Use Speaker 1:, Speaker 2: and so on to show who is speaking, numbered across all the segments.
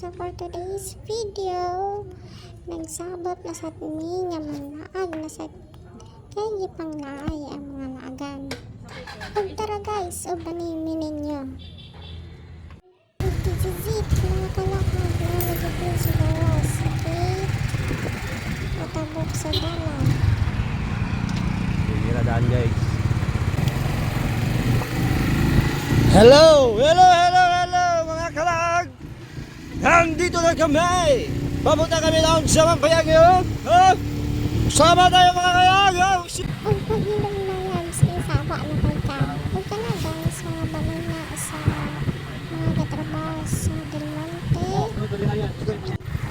Speaker 1: So for today's video, nagsabot na sa timi nga manlaag na sa kaya pang laay ang mga laagan. Huwag tara guys, o banimin ninyo. Zip mga kalakag na nagiging sa gawas. Okay? Matabok sa dalan.
Speaker 2: Hindi na daan guys. Hello mga kalag. Nandito na kami. Papunta kami doon sa Mampayag ngayon. Sama tayo mga kalag.
Speaker 1: Huwag paghilong na yan, saba na kay ka. Huwag ka na guys, mga balay na sa mga katrabaho sa Del Monte.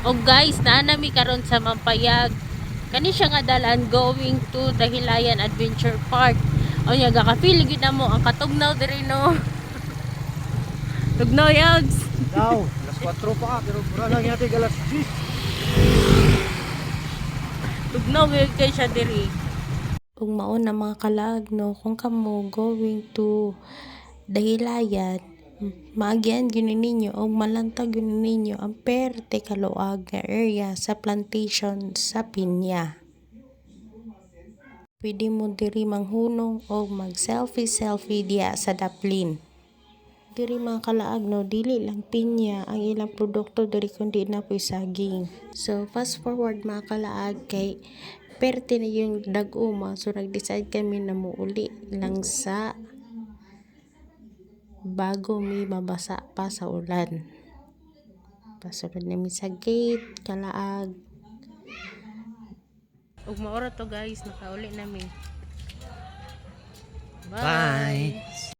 Speaker 3: O guys, naanami karon sa Mampayag. Kani siya nga dalan going to the Hilayan Adventure Park. O nya gaka-feel gyud namo ang katugnaw diri no. Tugnaw yags.
Speaker 2: Now, alas 4 pa pero pura lang yate alas 6.
Speaker 3: Tugnaw gyud kay siya diri. Kung mao na mga kalag no, kung kamo going to the Hilayan, maagyan gyud ninyo o malantag gyud ninyo ang perte kaluag nga area sa plantation sa Pinya. Pwede mo diri manghunong o mag selfie diya sa Daplin. Diri mga kalaag no, dili lang pinya ang ilang produkto diri kundi na po'y saging. So fast forward mga kalaag kay perte na yung dag-uma, so nag-decide kami na muuli lang sa bago may mabasa pa sa ulan. Pasulod namin sa gate, kalaag. Ug maora to guys, nakauli namin. Bye!